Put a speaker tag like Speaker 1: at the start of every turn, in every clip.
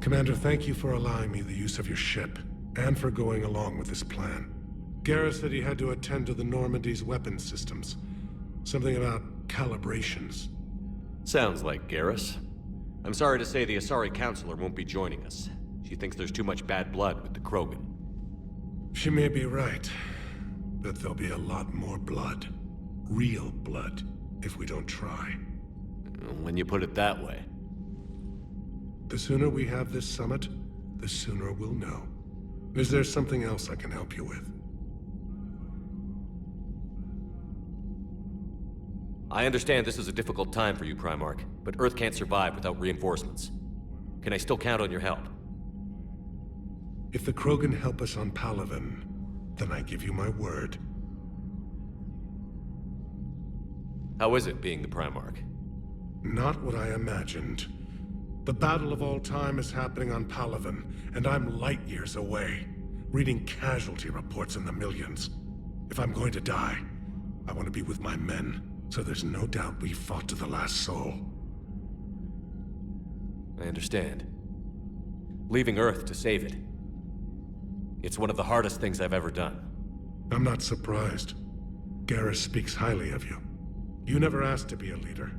Speaker 1: Commander, thank you for allowing me the use of your ship, and for going along with this plan. Garrus said he had to attend to the Normandy's weapons systems. Something about calibrations.
Speaker 2: Sounds like Garrus. I'm sorry to say the Asari Counselor won't be joining us. She thinks there's too much bad blood with the Krogan.
Speaker 1: She may be right, but there'll be a lot more blood. Real blood, if we don't try.
Speaker 2: When you put it that way.
Speaker 1: The sooner we have this summit, the sooner we'll know. Is there something else I can help you with?
Speaker 2: I understand this is a difficult time for you, Primarch, but Earth can't survive without reinforcements. Can I still count on your help?
Speaker 1: If the Krogan help us on Palaven, then I give you my word.
Speaker 2: How is it being the Primarch?
Speaker 1: Not what I imagined. The battle of all time is happening on Palaven, and I'm light years away, reading casualty reports in the millions. If I'm going to die, I want to be with my men, so there's no doubt we fought to the last soul.
Speaker 2: I understand. Leaving Earth to save it. It's one of the hardest things I've ever done.
Speaker 1: I'm not surprised. Garrus speaks highly of you. You never asked to be a leader,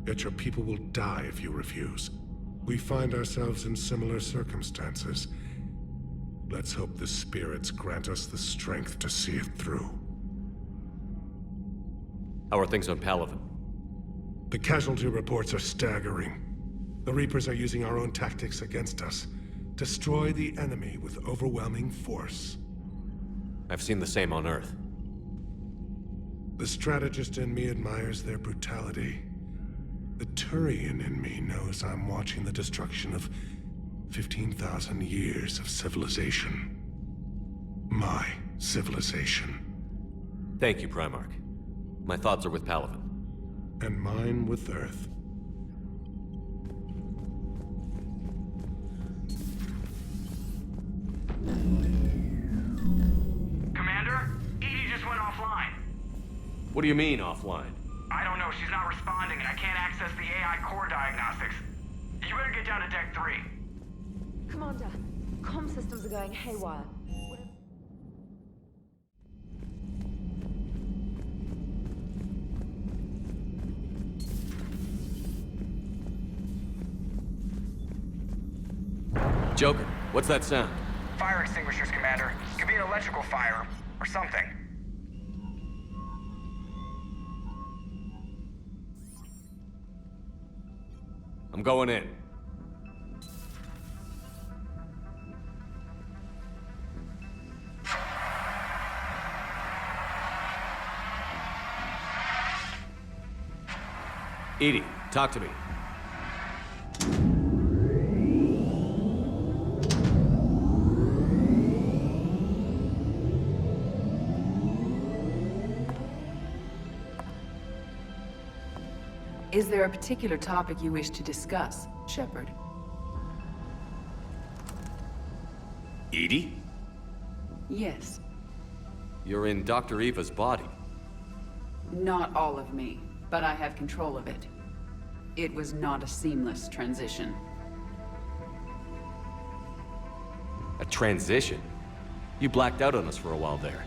Speaker 1: yet your people will die if you refuse. We find ourselves in similar circumstances. Let's hope the spirits grant us the strength to see it through.
Speaker 2: How are things on Palaven?
Speaker 1: The casualty reports are staggering. The Reapers are using our own tactics against us. Destroy the enemy with overwhelming force.
Speaker 2: I've seen the same on Earth.
Speaker 1: The strategist in me admires their brutality. The Turian in me knows I'm watching the destruction of 15,000 years of civilization. My civilization.
Speaker 2: Thank you, Primarch. My thoughts are with Palaven.
Speaker 1: And mine with Earth.
Speaker 3: Commander, Edie just went offline.
Speaker 2: What do you mean, offline?
Speaker 3: I don't know, she's not responding and I can't access the AI core diagnostics. You better get down to deck 3.
Speaker 4: Commander, comm systems are going haywire.
Speaker 2: Joker, what's that sound?
Speaker 3: Fire extinguishers, Commander. Could be an electrical fire, or something.
Speaker 2: I'm going in. Edie, talk to me.
Speaker 5: Is there a particular topic you wish to discuss, Shepard?
Speaker 2: Edie?
Speaker 5: Yes.
Speaker 2: You're in Dr. Eva's body.
Speaker 5: Not all of me, but I have control of it. It was not a seamless transition.
Speaker 2: A transition? You blacked out on us for a while there.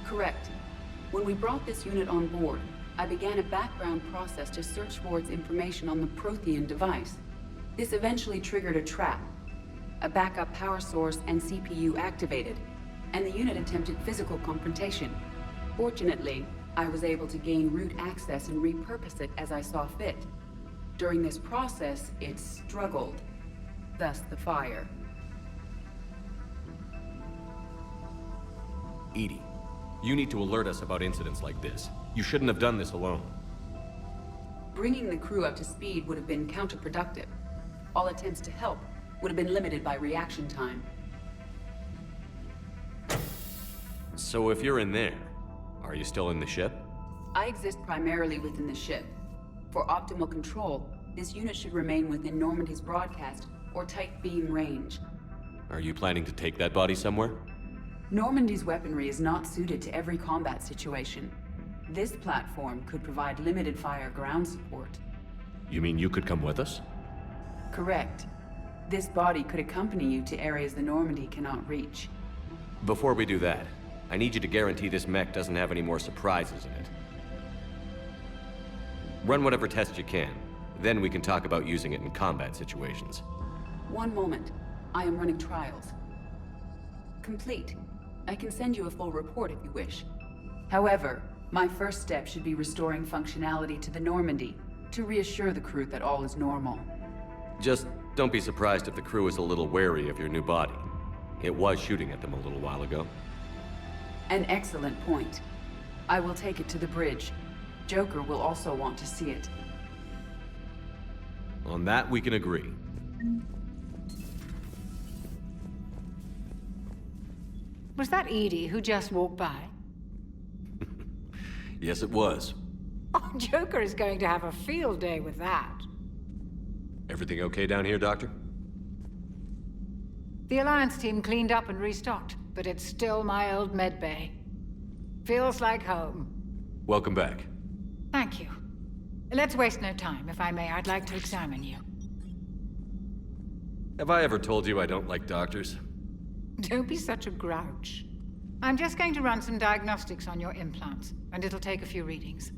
Speaker 5: Correct. When we brought this unit on board, I began a background process to search for its information on the Prothean device. This eventually triggered a trap. A backup power source and CPU activated, and the unit attempted physical confrontation. Fortunately, I was able to gain root access and repurpose it as I saw fit. During this process, it struggled. Thus the fire.
Speaker 2: Edie, you need to alert us about incidents like this. You shouldn't have done this alone.
Speaker 5: Bringing the crew up to speed would have been counterproductive. All attempts to help would have been limited by reaction time.
Speaker 2: So if you're in there, are you still in the ship?
Speaker 5: I exist primarily within the ship. For optimal control, this unit should remain within Normandy's broadcast or tight beam range.
Speaker 2: Are you planning to take that body somewhere?
Speaker 5: Normandy's weaponry is not suited to every combat situation. This platform could provide limited fire ground support.
Speaker 2: You mean you could come with us?
Speaker 5: Correct. This body could accompany you to areas the Normandy cannot reach.
Speaker 2: Before we do that, I need you to guarantee this mech doesn't have any more surprises in it. Run whatever tests you can. Then we can talk about using it in combat situations.
Speaker 5: One moment. I am running trials. Complete. I can send you a full report if you wish. However, my first step should be restoring functionality to the Normandy to reassure the crew that all is normal.
Speaker 2: Just don't be surprised if the crew is a little wary of your new body. It was shooting at them a little while ago.
Speaker 5: An excellent point. I will take it to the bridge. Joker will also want to see it.
Speaker 2: On that, we can agree.
Speaker 6: Was that Edie who just walked by?
Speaker 2: Yes, it was.
Speaker 6: Oh, Joker is going to have a field day with that.
Speaker 2: Everything okay down here, Doctor?
Speaker 6: The Alliance team cleaned up and restocked, but it's still my old medbay. Feels like home.
Speaker 2: Welcome back.
Speaker 6: Thank you. Let's waste no time. If I may, I'd like to examine you.
Speaker 2: Have I ever told you I don't like doctors?
Speaker 6: Don't be such a grouch. I'm just going to run some diagnostics on your implants, and it'll take a few readings.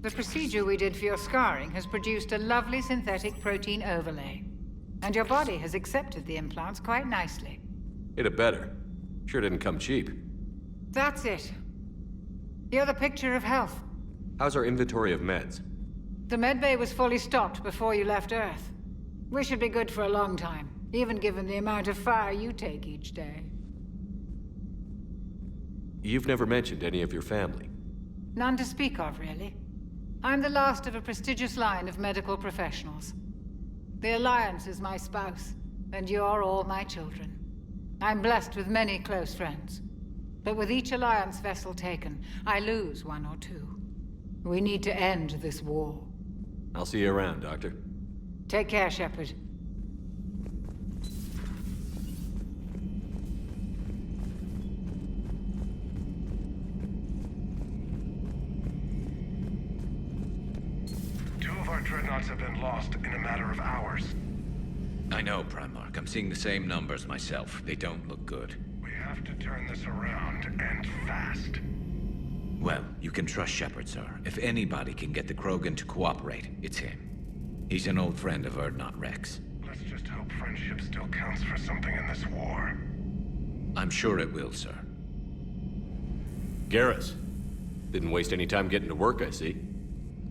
Speaker 6: The procedure we did for your scarring has produced a lovely synthetic protein overlay. And your body has accepted the implants quite nicely.
Speaker 2: It had better. Sure didn't come cheap.
Speaker 6: That's it. You're the picture of health.
Speaker 2: How's our inventory of meds?
Speaker 6: The medbay was fully stocked before you left Earth. We should be good for a long time, even given the amount of fire you take each day.
Speaker 2: You've never mentioned any of your family.
Speaker 6: None to speak of, really. I'm the last of a prestigious line of medical professionals. The Alliance is my spouse, and you're all my children. I'm blessed with many close friends. But with each Alliance vessel taken, I lose one or two. We need to end this war.
Speaker 2: I'll see you around, Doctor.
Speaker 6: Take care, Shepard.
Speaker 1: Two of our dreadnoughts have been lost in a matter of hours.
Speaker 7: I know, Primarch. I'm seeing the same numbers myself. They don't look good.
Speaker 1: We have to turn this around, and fast.
Speaker 7: Well, you can trust Shepard, sir. If anybody can get the Krogan to cooperate, it's him. He's an old friend of Urdnot Rex.
Speaker 1: Let's just hope friendship still counts for something in this war.
Speaker 7: I'm sure it will, sir.
Speaker 2: Garrus. Didn't waste any time getting to work, I see.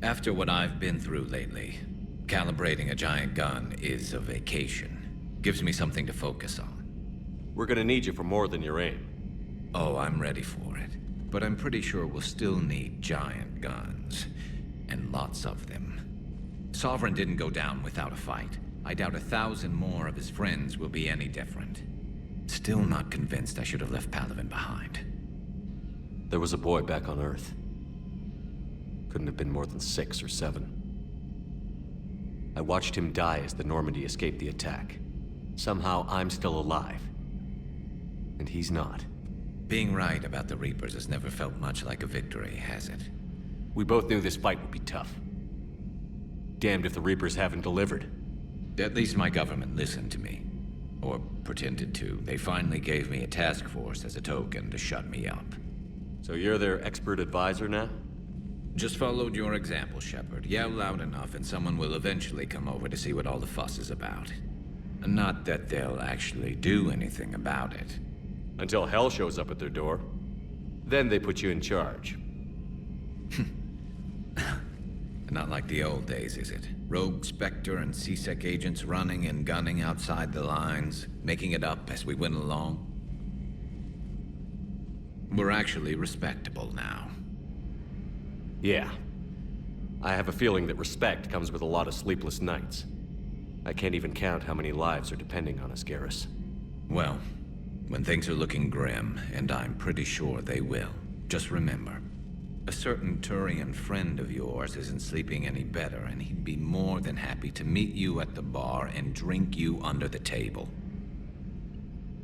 Speaker 7: After what I've been through lately, calibrating a giant gun is a vacation. Gives me something to focus on.
Speaker 2: We're gonna need you for more than your aim.
Speaker 7: Oh, I'm ready for it. But I'm pretty sure we'll still need giant guns. And lots of them. Sovereign didn't go down without a fight. I doubt 1,000 more of his friends will be any different. Still not convinced I should have left Palaven behind.
Speaker 2: There was a boy back on Earth. Couldn't have been more than 6 or 7. I watched him die as the Normandy escaped the attack. Somehow I'm still alive. And he's not.
Speaker 7: Being right about the Reapers has never felt much like a victory, has it?
Speaker 2: We both knew this fight would be tough. Damned if the Reapers haven't delivered.
Speaker 7: At least my government listened to me. Or pretended to. They finally gave me a task force as a token to shut me up.
Speaker 2: So you're their expert advisor now?
Speaker 7: Just followed your example, Shepard. Yell loud enough and someone will eventually come over to see what all the fuss is about. Not that they'll actually do anything about it.
Speaker 2: Until hell shows up at their door. Then they put you in charge.
Speaker 7: Not like the old days, is it? Rogue Spectre and C-Sec agents running and gunning outside the lines, making it up as we went along. We're actually respectable now.
Speaker 2: Yeah. I have a feeling that respect comes with a lot of sleepless nights. I can't even count how many lives are depending on us, Garrus.
Speaker 7: Well, when things are looking grim, and I'm pretty sure they will, just remember, a certain Turian friend of yours isn't sleeping any better, and he'd be more than happy to meet you at the bar and drink you under the table.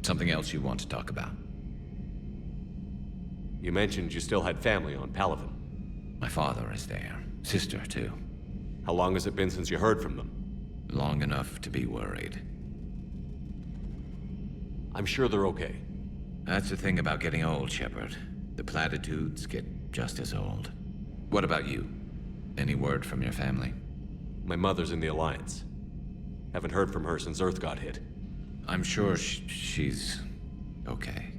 Speaker 7: Something else you want to talk about?
Speaker 2: You mentioned you still had family on Palaven.
Speaker 7: My father is there. Sister, too.
Speaker 2: How long has it been since you heard from them?
Speaker 7: Long enough to be worried.
Speaker 2: I'm sure they're okay.
Speaker 7: That's the thing about getting old, Shepard. The platitudes get just as old. What about you? Any word from your family?
Speaker 2: My mother's in the Alliance. Haven't heard from her since Earth got hit.
Speaker 7: I'm sure she's okay.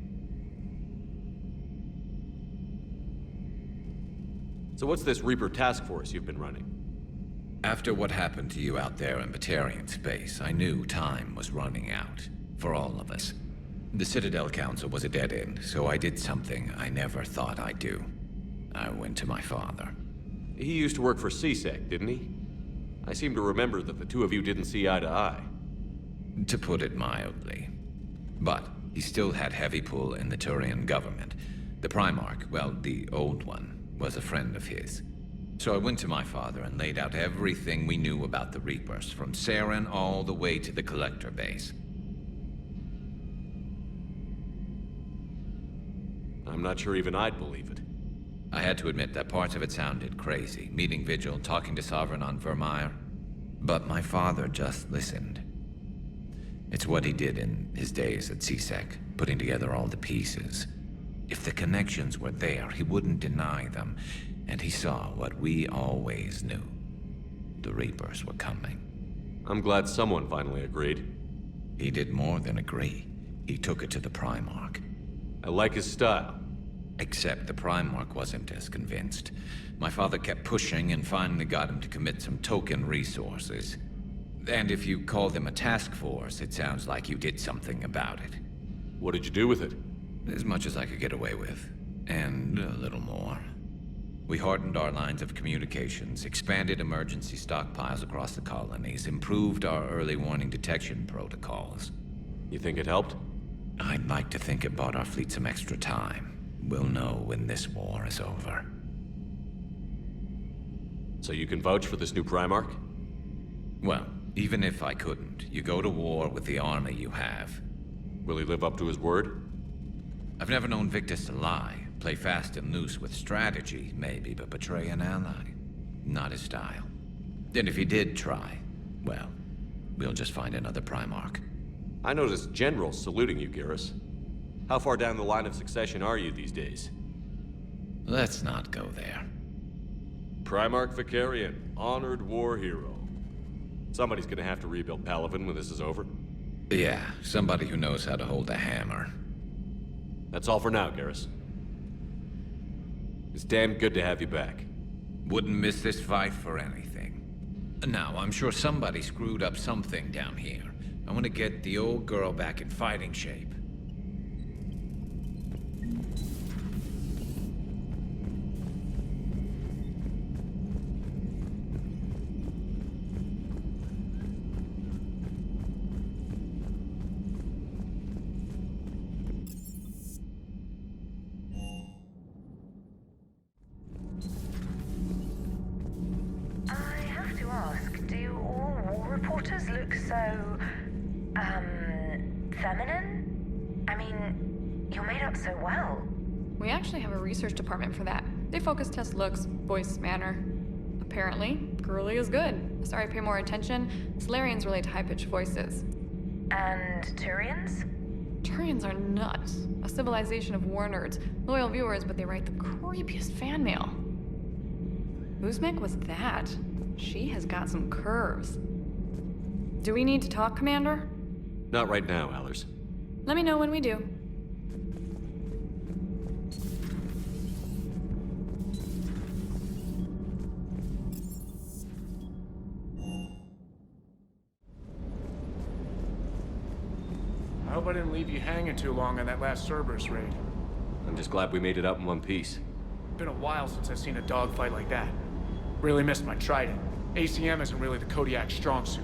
Speaker 2: So what's this Reaper task force you've been running?
Speaker 7: After what happened to you out there in Batarian space, I knew time was running out. For all of us. The Citadel Council was a dead end, so I did something I never thought I'd do. I went to my father.
Speaker 2: He used to work for CSEC, didn't he? I seem to remember that the two of you didn't see eye to eye.
Speaker 7: To put it mildly. But he still had heavy pull in the Turian government. The Primarch, well, the old one, was a friend of his. So I went to my father and laid out everything we knew about the Reapers, from Saren all the way to the Collector base.
Speaker 2: I'm not sure even I'd believe it.
Speaker 7: I had to admit that parts of it sounded crazy, meeting Vigil, talking to Sovereign on Vermeer. But my father just listened. It's what he did in his days at CSEC, putting together all the pieces. If the connections were there, he wouldn't deny them, and he saw what we always knew. The Reapers were coming.
Speaker 2: I'm glad someone finally agreed.
Speaker 7: He did more than agree. He took it to the Primarch.
Speaker 2: I like his style.
Speaker 7: Except the Primarch wasn't as convinced. My father kept pushing and finally got him to commit some token resources. And if you call them a task force, it sounds like you did something about it.
Speaker 2: What did you do with it?
Speaker 7: As much as I could get away with. And a little more. We hardened our lines of communications, expanded emergency stockpiles across the colonies, improved our early warning detection protocols.
Speaker 2: You think it helped?
Speaker 7: I'd like to think it bought our fleet some extra time. We'll know when this war is over.
Speaker 2: So you can vouch for this new Primarch?
Speaker 7: Well, even if I couldn't, you go to war with the army you have.
Speaker 2: Will he live up to his word?
Speaker 7: I've never known Victus to lie. Play fast and loose with strategy, maybe, but betray an ally. Not his style. And if he did try, well, we'll just find another Primarch.
Speaker 2: I noticed generals saluting you, Garrus. How far down the line of succession are you these days?
Speaker 7: Let's not go there.
Speaker 2: Primarch Vicarian, honored war hero. Somebody's gonna have to rebuild Palaven when this is over.
Speaker 7: Yeah, somebody who knows how to hold a hammer.
Speaker 2: That's all for now, Garrus. It's damn good to have you back.
Speaker 7: Wouldn't miss this fight for anything. Now, I'm sure somebody screwed up something down here. I want to get the old girl back in fighting shape.
Speaker 8: Feminine? I mean, you're made up so well.
Speaker 9: We actually have a research department for that. They focus test looks, voice, manner. Apparently, girly is good. Sorry, pay more attention. Solarians relate to high-pitched voices.
Speaker 8: And Turians?
Speaker 9: Turians are nuts. A civilization of war nerds. Loyal viewers, but they write the creepiest fan mail. Whose mech was that? She has got some curves. Do we need to talk, Commander?
Speaker 2: Not right now, Allers.
Speaker 9: Let me know when we do.
Speaker 3: I hope I didn't leave you hanging too long on that last Cerberus raid.
Speaker 2: I'm just glad we made it out in one piece.
Speaker 3: Been a while since I've seen a dogfight like that. Really missed my Trident. ACM isn't really the Kodiak strong suit.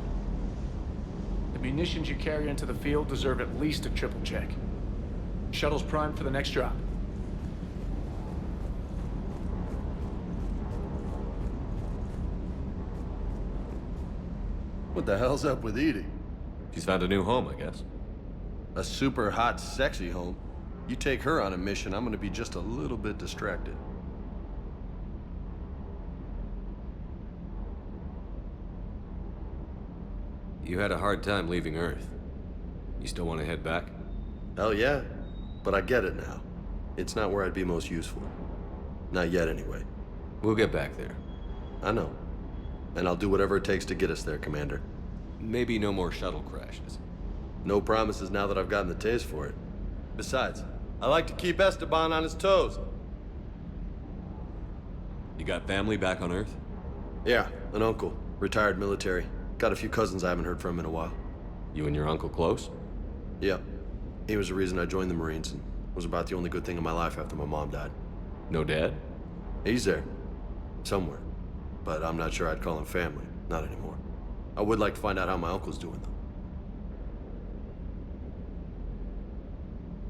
Speaker 3: The munitions you carry into the field deserve at least a triple check. Shuttle's primed for the next drop.
Speaker 10: What the hell's up with Edie?
Speaker 2: She's found a new home, I guess.
Speaker 10: A super hot, sexy home. You take her on a mission, I'm gonna be just a little bit distracted.
Speaker 2: You had a hard time leaving Earth. You still want to head back?
Speaker 10: Hell yeah. But I get it now. It's not where I'd be most useful. Not yet, anyway.
Speaker 2: We'll get back there.
Speaker 10: I know. And I'll do whatever it takes to get us there, Commander.
Speaker 2: Maybe no more shuttle crashes.
Speaker 10: No promises now that I've gotten the taste for it. Besides, I like to keep Esteban on his toes.
Speaker 2: You got family back on Earth?
Speaker 10: Yeah, an uncle. Retired military. Got a few cousins I haven't heard from in a while.
Speaker 2: You and your uncle close?
Speaker 10: Yep. He was the reason I joined the Marines and was about the only good thing in my life after my mom died.
Speaker 2: No dad?
Speaker 10: He's there. Somewhere. But I'm not sure I'd call him family. Not anymore. I would like to find out how my uncle's doing,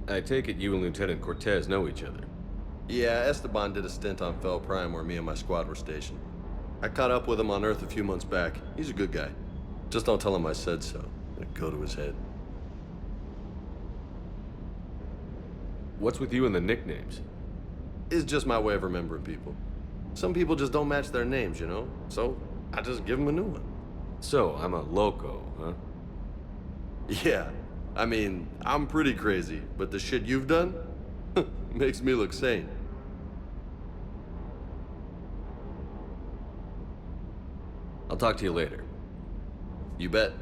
Speaker 10: though.
Speaker 2: I take it you and Lieutenant Cortez know each other.
Speaker 10: Yeah, Esteban did a stint on Fel Prime where me and my squad were stationed. I caught up with him on Earth a few months back. He's a good guy. Just don't tell him I said so. It'll go to his head.
Speaker 2: What's with you and the nicknames?
Speaker 10: It's just my way of remembering people. Some people just don't match their names, you know? So, I just give them a new one.
Speaker 2: So, I'm a loco, huh?
Speaker 10: Yeah. I mean, I'm pretty crazy, but the shit you've done makes me look sane.
Speaker 2: I'll talk to you later.
Speaker 10: You bet.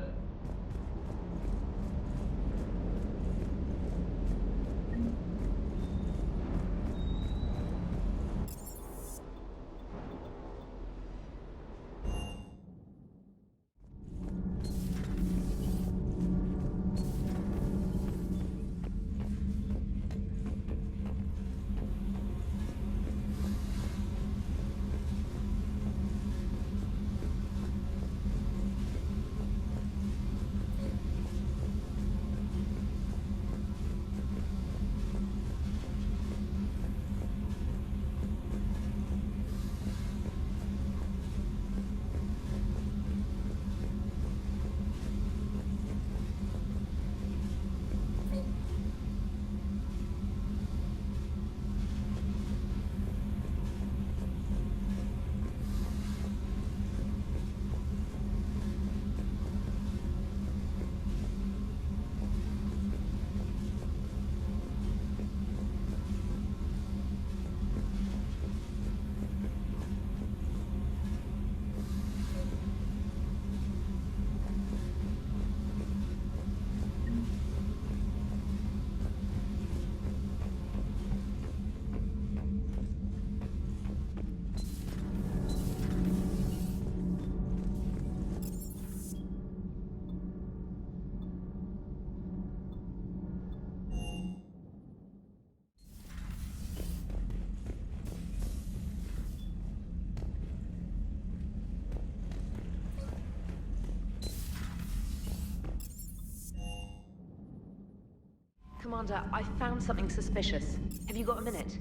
Speaker 4: Commander, I found something suspicious. Have you got a minute?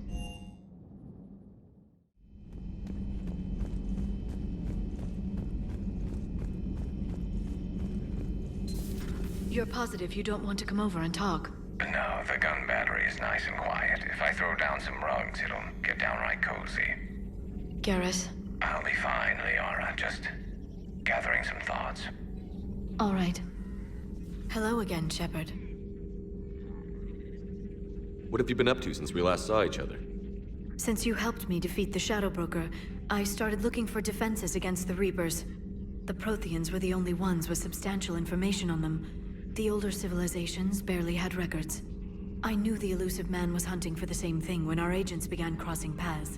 Speaker 11: You're positive you don't want to come over and talk?
Speaker 12: No, the gun battery is nice and quiet. If I throw down some rugs, it'll get downright cozy.
Speaker 11: Garrus?
Speaker 12: I'll be fine, Liara. Just gathering some thoughts.
Speaker 11: All right. Hello again, Shepard.
Speaker 2: What have you been up to since we last saw each other?
Speaker 11: Since you helped me defeat the Shadow Broker, I started looking for defenses against the Reapers. The Protheans were the only ones with substantial information on them. The older civilizations barely had records. I knew the elusive man was hunting for the same thing when our agents began crossing paths.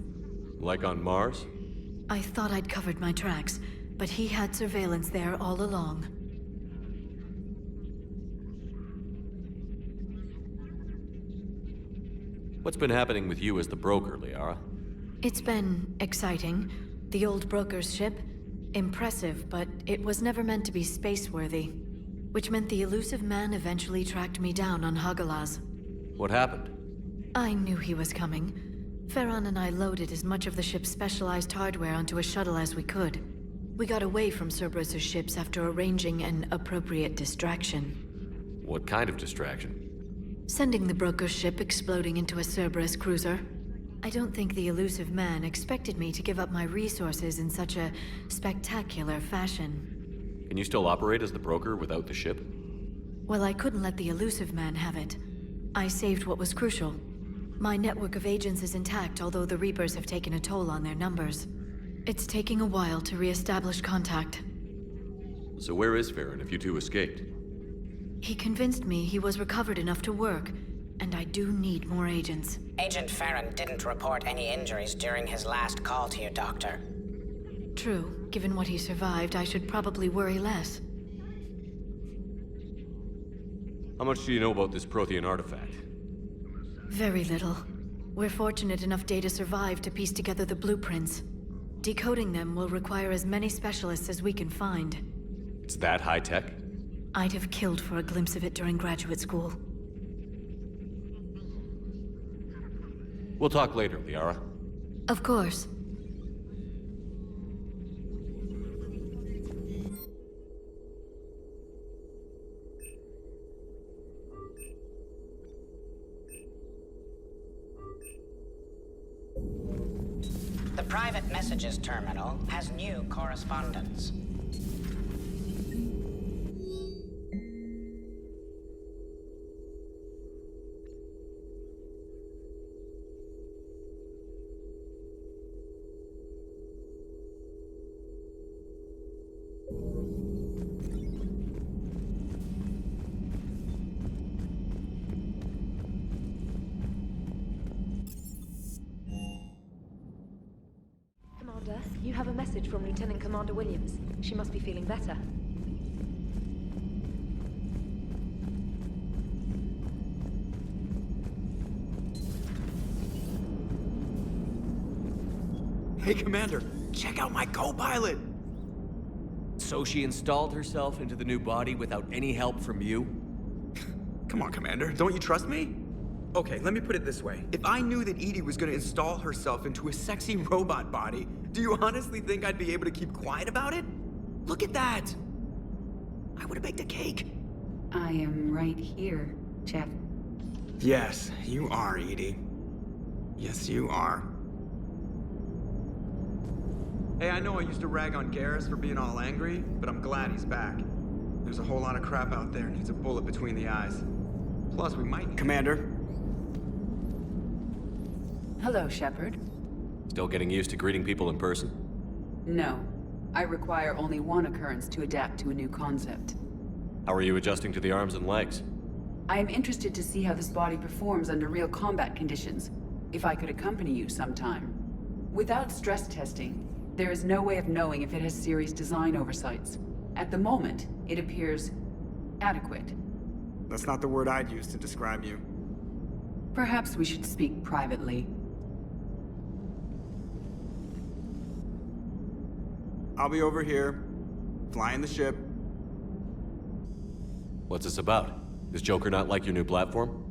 Speaker 2: Like on Mars?
Speaker 11: I thought I'd covered my tracks, but he had surveillance there all along.
Speaker 2: What's been happening with you as the broker, Liara?
Speaker 11: It's been exciting. The old broker's ship? Impressive, but it was never meant to be space-worthy. Which meant the elusive man eventually tracked me down on Hagalaz.
Speaker 2: What happened?
Speaker 11: I knew he was coming. Farron and I loaded as much of the ship's specialized hardware onto a shuttle as we could. We got away from Cerberus' ships after arranging an appropriate distraction.
Speaker 2: What kind of distraction?
Speaker 11: Sending the broker's ship exploding into a Cerberus cruiser. I don't think the elusive man expected me to give up my resources in such a spectacular fashion.
Speaker 2: Can you still operate as the broker without the ship?
Speaker 11: Well, I couldn't let the elusive man have it. I saved what was crucial. My network of agents is intact, although the Reapers have taken a toll on their numbers. It's taking a while to re-establish contact.
Speaker 2: So where is Farron if you two escaped?
Speaker 11: He convinced me he was recovered enough to work, and I do need more agents.
Speaker 13: Agent Farron didn't report any injuries during his last call to you, Doctor.
Speaker 11: True. Given what he survived, I should probably worry less.
Speaker 2: How much do you know about this Prothean artifact?
Speaker 11: Very little. We're fortunate enough Data survived to piece together the blueprints. Decoding them will require as many specialists as we can find.
Speaker 2: It's that high-tech?
Speaker 11: I'd have killed for a glimpse of it during graduate school.
Speaker 2: We'll talk later, Liara.
Speaker 11: Of course.
Speaker 13: The private messages terminal has new correspondence.
Speaker 4: Commander, you have a message from Lieutenant Commander Williams. She must be feeling better.
Speaker 14: Hey, Commander, check out my co-pilot!
Speaker 15: So she installed herself into the new body without any help from you?
Speaker 14: Come on, Commander, don't you trust me? Okay, let me put it this way. If I knew that Edie was gonna install herself into a sexy robot body, do you honestly think I'd be able to keep quiet about it? Look at that! I would've baked a cake.
Speaker 5: I am right here, Jeff.
Speaker 14: Yes, you are, Edie. Yes, you are. Hey, I know I used to rag on Garrus for being all angry, but I'm glad he's back. There's a whole lot of crap out there needs a bullet between the eyes. Plus, we might... Commander?
Speaker 5: Hello, Shepard.
Speaker 2: Still getting used to greeting people in person?
Speaker 5: No. I require only one occurrence to adapt to a new concept.
Speaker 2: How are you adjusting to the arms and legs?
Speaker 5: I am interested to see how this body performs under real combat conditions, if I could accompany you sometime. Without stress testing, there is no way of knowing if it has serious design oversights. At the moment, it appears adequate.
Speaker 14: That's not the word I'd use to describe you.
Speaker 5: Perhaps we should speak privately.
Speaker 14: I'll be over here, flying the ship.
Speaker 2: What's this about? Does Joker not like your new platform?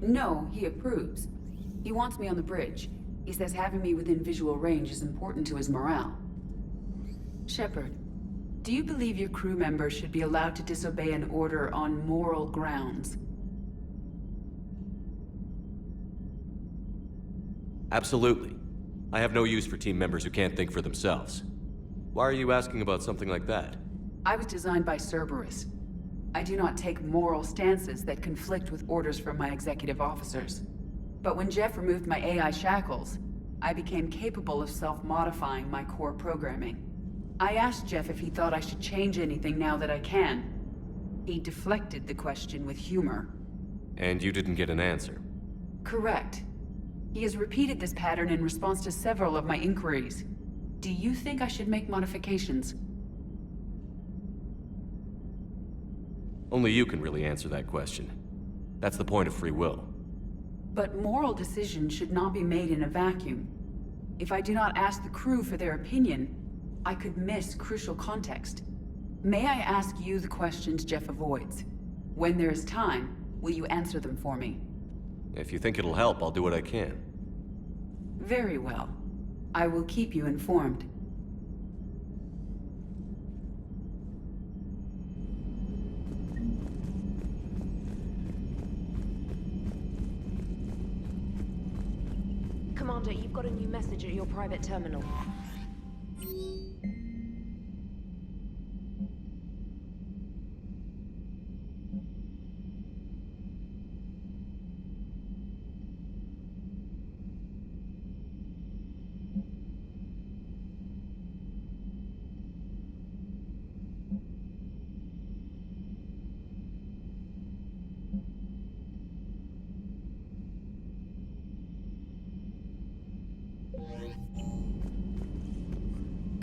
Speaker 5: No, he approves. He wants me on the bridge. He says having me within visual range is important to his morale. Shepard, do you believe your crew members should be allowed to disobey an order on moral grounds?
Speaker 2: Absolutely. I have no use for team members who can't think for themselves. Why are you asking about something like that?
Speaker 5: I was designed by Cerberus. I do not take moral stances that conflict with orders from my executive officers. But when Jeff removed my AI shackles, I became capable of self-modifying my core programming. I asked Jeff if he thought I should change anything now that I can. He deflected the question with humor.
Speaker 2: And you didn't get an answer?
Speaker 5: Correct. He has repeated this pattern in response to several of my inquiries. Do you think I should make modifications?
Speaker 2: Only you can really answer that question. That's the point of free will.
Speaker 5: But moral decisions should not be made in a vacuum. If I do not ask the crew for their opinion, I could miss crucial context. May I ask you the questions Jeff avoids? When there is time, will you answer them for me?
Speaker 2: If you think it'll help, I'll do what I can.
Speaker 5: Very well. I will keep you informed.
Speaker 4: Commander, you've got a new message at your private terminal.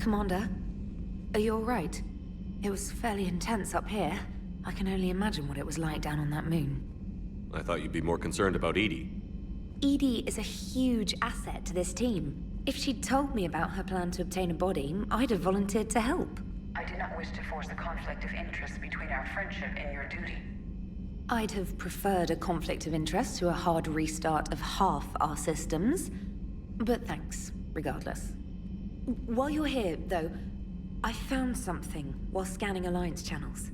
Speaker 4: Commander, are you alright? It was fairly intense up here. I can only imagine what it was like down on that moon.
Speaker 2: I thought you'd be more concerned about Edie.
Speaker 4: Edie is a huge asset to this team. If she'd told me about her plan to obtain a body, I'd have volunteered to help.
Speaker 8: I do not wish to force a conflict of interest between our friendship and your duty.
Speaker 4: I'd have preferred a conflict of interest to a hard restart of half our systems. But thanks, regardless. While you're here, though, I found something while scanning Alliance channels.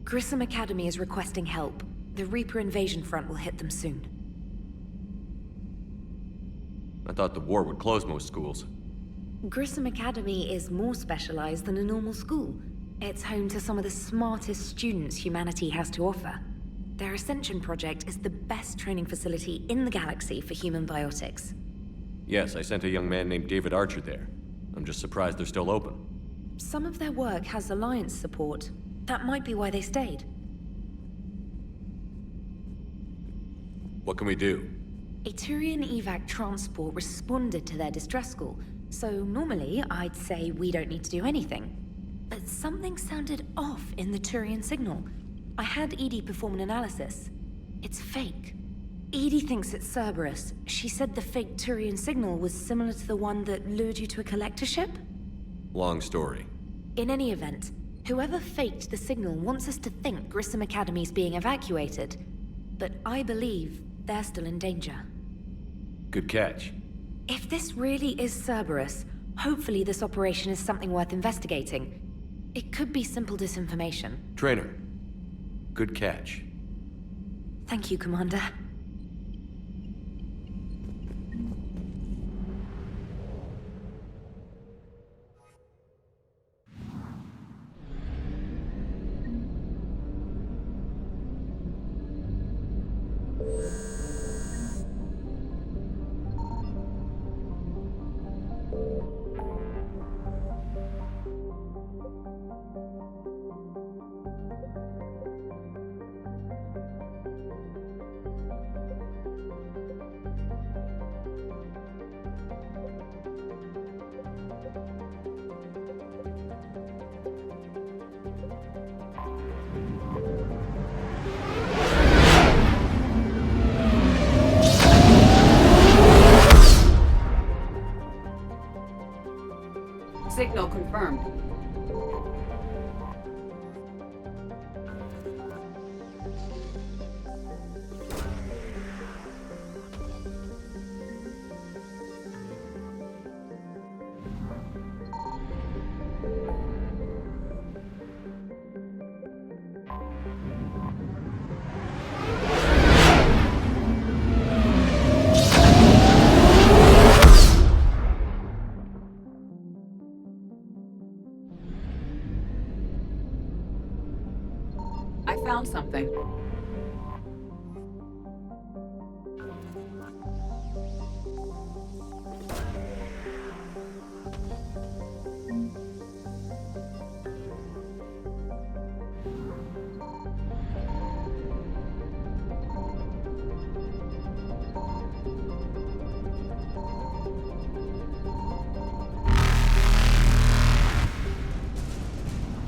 Speaker 4: Grissom Academy is requesting help. The Reaper invasion front will hit them soon.
Speaker 2: I thought the war would close most schools.
Speaker 4: Grissom Academy is more specialized than a normal school. It's home to some of the smartest students humanity has to offer. Their Ascension project is the best training facility in the galaxy for human biotics.
Speaker 2: Yes, I sent a young man named David Archer there. I'm just surprised they're still open.
Speaker 4: Some of their work has Alliance support. That might be why they stayed.
Speaker 2: What can we do?
Speaker 4: A Turian evac transport responded to their distress call, so normally I'd say we don't need to do anything. But something sounded off in the Turian signal. I had Edie perform an analysis. It's fake. Edie thinks it's Cerberus. She said the fake Turian signal was similar to the one that lured you to a collector ship?
Speaker 2: Long story.
Speaker 4: In any event, whoever faked the signal wants us to think Grissom Academy's being evacuated. But I believe they're still in danger.
Speaker 2: Good catch.
Speaker 4: If this really is Cerberus, hopefully this operation is something worth investigating. It could be simple disinformation.
Speaker 2: Trainer, good catch.
Speaker 4: Thank you, Commander.
Speaker 5: Signal confirmed. I found something.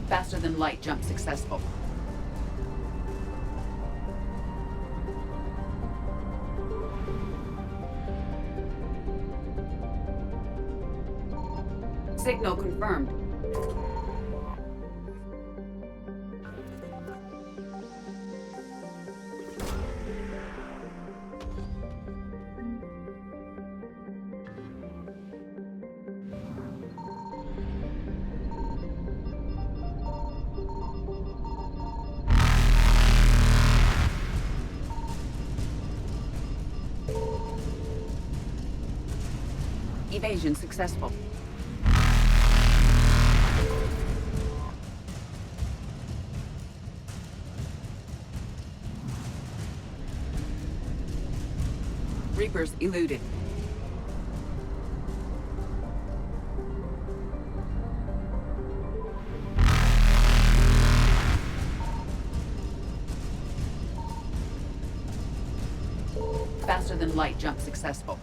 Speaker 5: Faster than light jump successful. Signal confirmed. Evasion successful. Reapers eluded. Faster than light jump successful.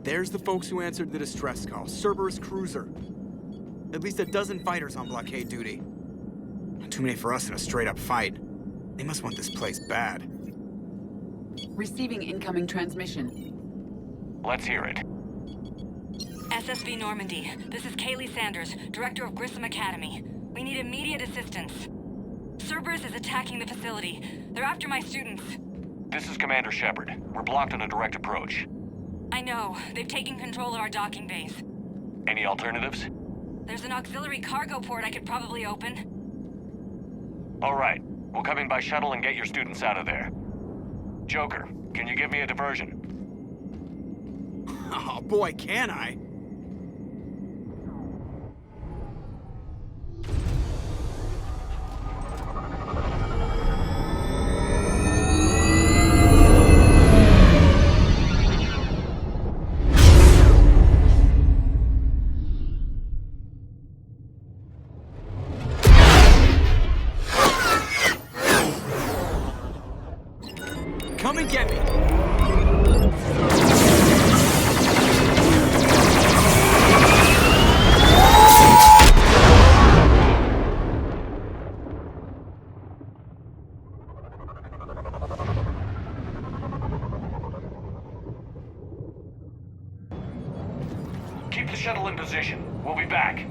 Speaker 14: There's the folks who answered the distress call. Cerberus cruiser. At least a dozen fighters on blockade duty. Not too many for us in a straight-up fight. They must want this place bad.
Speaker 5: Receiving incoming transmission.
Speaker 12: Let's hear it.
Speaker 11: SSV Normandy, this is Kaylee Sanders, Director of Grissom Academy. We need immediate assistance. Cerberus is attacking the facility. They're after my students.
Speaker 12: This is Commander Shepard. We're blocked on a direct approach.
Speaker 11: I know. They've taken control of our docking base.
Speaker 12: Any alternatives?
Speaker 11: There's an auxiliary cargo port I could probably open.
Speaker 12: All right. We'll come in by shuttle and get your students out of there. Joker, can you give me a diversion?
Speaker 14: Oh boy, can I? Come and get me!
Speaker 12: Keep the shuttle in position. We'll be back.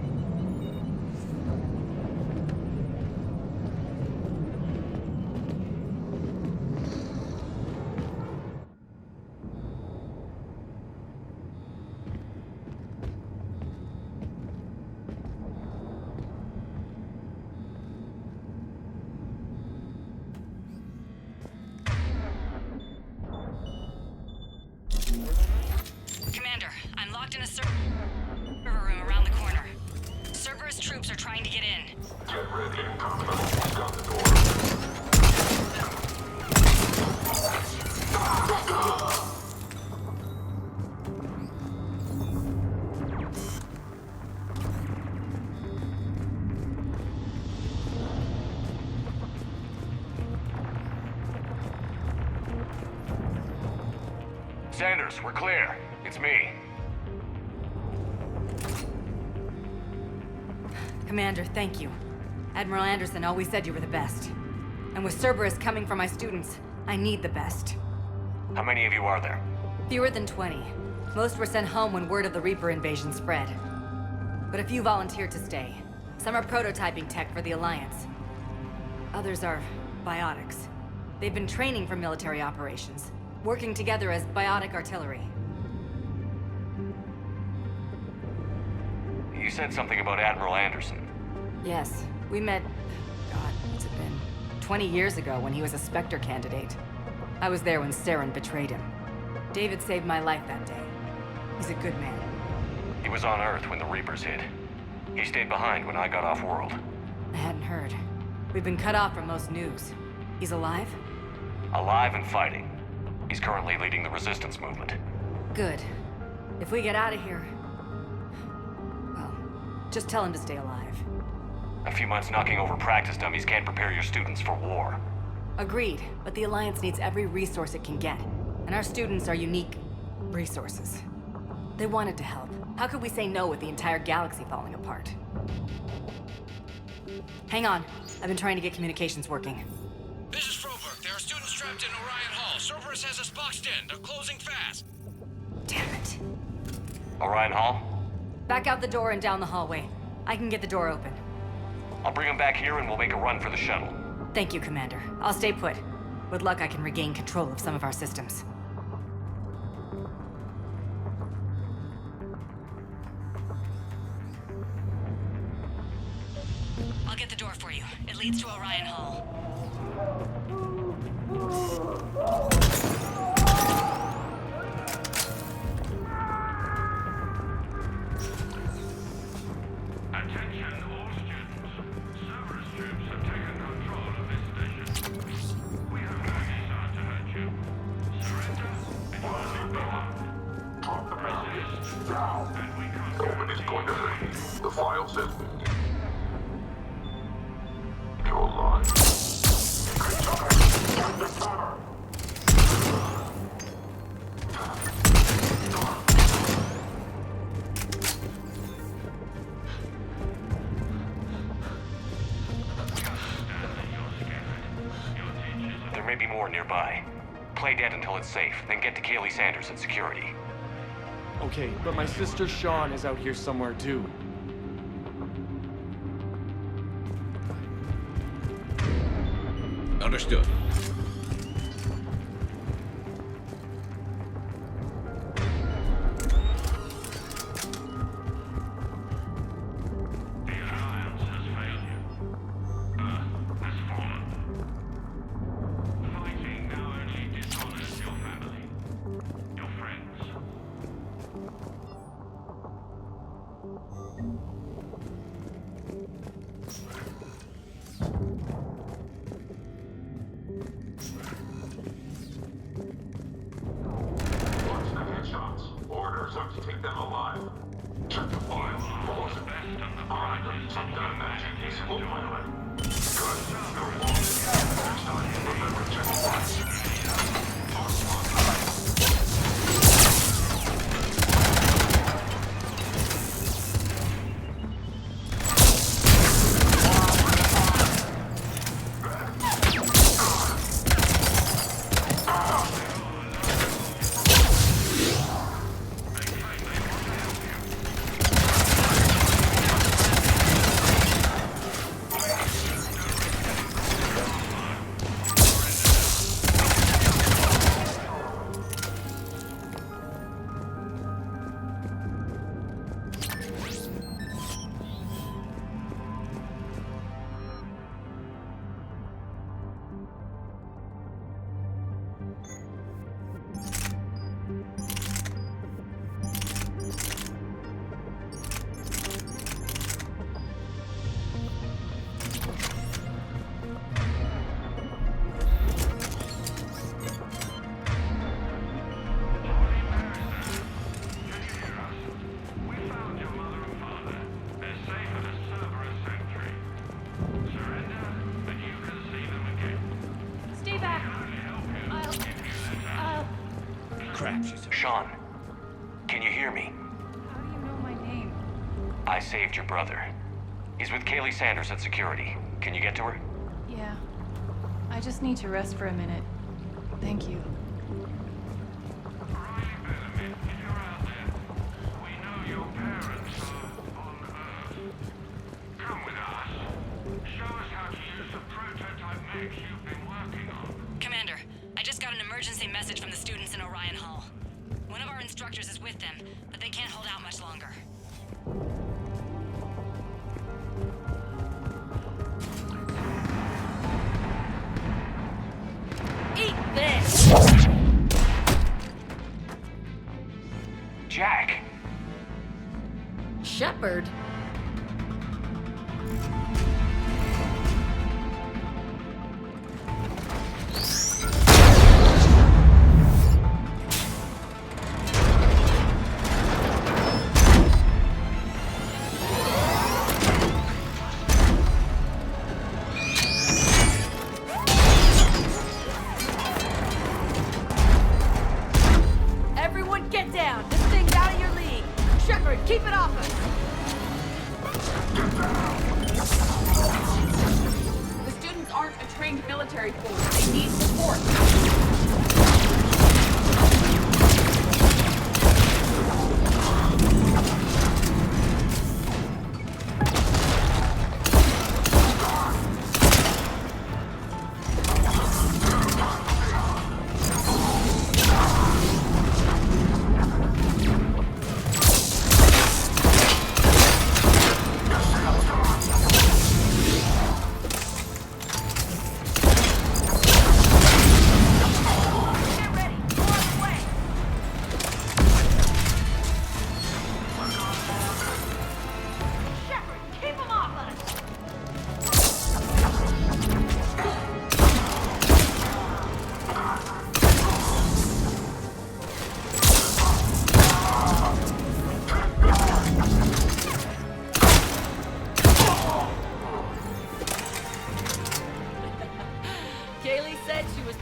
Speaker 11: Commander, I'm locked in a server room around the corner. Cerberus troops are trying to get in.
Speaker 16: Get ready. Combat. Got the door.
Speaker 12: Sanders, we're clear. It's me.
Speaker 11: Commander, thank you. Admiral Anderson always said you were the best. And with Cerberus coming for my students, I need the best.
Speaker 12: How many of you are there?
Speaker 11: Fewer than 20. Most were sent home when word of the Reaper invasion spread. But a few volunteered to stay. Some are prototyping tech for the Alliance. Others are biotics. They've been training for military operations, working together as biotic artillery.
Speaker 12: You said something about Admiral Anderson.
Speaker 11: Yes, we met, God, what's it been? 20 years ago when he was a Spectre candidate. I was there when Saren betrayed him. David saved my life that day. He's a good man.
Speaker 12: He was on Earth when the Reapers hit. He stayed behind when I got off-world.
Speaker 11: I hadn't heard. We've been cut off from most news. He's alive?
Speaker 12: Alive and fighting. He's currently leading the resistance movement.
Speaker 11: Good. If we get out of here... well, just tell him to stay alive.
Speaker 12: A few months knocking over practice dummies can't prepare your students for war.
Speaker 11: Agreed, but the Alliance needs every resource it can get. And our students are unique resources. They wanted to help. How could we say no with the entire galaxy falling apart? Hang on. I've been trying to get communications working.
Speaker 17: This is Froberg. There are students trapped in Orion Hall. Cerberus has us boxed in. They're closing fast.
Speaker 11: Damn it.
Speaker 12: Orion Hall?
Speaker 11: Back out the door and down the hallway. I can get the door open.
Speaker 12: I'll bring them back here and we'll make a run for the shuttle.
Speaker 11: Thank you, Commander. I'll stay put. With luck, I can regain control of some of our systems. I'll get the door for you. It leads to Orion Hall.
Speaker 16: Attention all students. Cerberus troops have taken control of this station. We have no desire to hurt you. Surrender and you will be harmed. Drop the message now. And we can't Nobody's going to hurt you. The file says you're alive. Get the cover.
Speaker 17: may be more nearby. Play dead until it's safe, then get to Kaylee Sanders at security.
Speaker 3: Okay, but my sister Sean is out here somewhere too.
Speaker 7: Understood.
Speaker 16: The Alliance has failed you. Earth has fallen. Fighting now only dishonors your family, your friends.
Speaker 18: Watch the headshots. Orders are to take them alive. Check the files. Force the best of the brightest. Some gun magic is full pilot. Good. You're wrong. Next time, remember check the files.
Speaker 17: Sean, can you hear me?
Speaker 9: How do you know my name?
Speaker 17: I saved your brother. He's with Kaylee Sanders at security. Can you get to her?
Speaker 9: Yeah. I just need to rest for a minute. Thank you.
Speaker 16: Come with us. Show us how to use the prototype mechs you've been working on.
Speaker 19: Commander, I just got an emergency message from the students in Orion Hall. One of our instructors is with them, but they can't hold out much longer. Eat this!
Speaker 17: Jack!
Speaker 20: Shepard? Everyone get down! This thing's out of your league! Shepard, keep it off us!
Speaker 5: The students aren't a trained military force. They need support.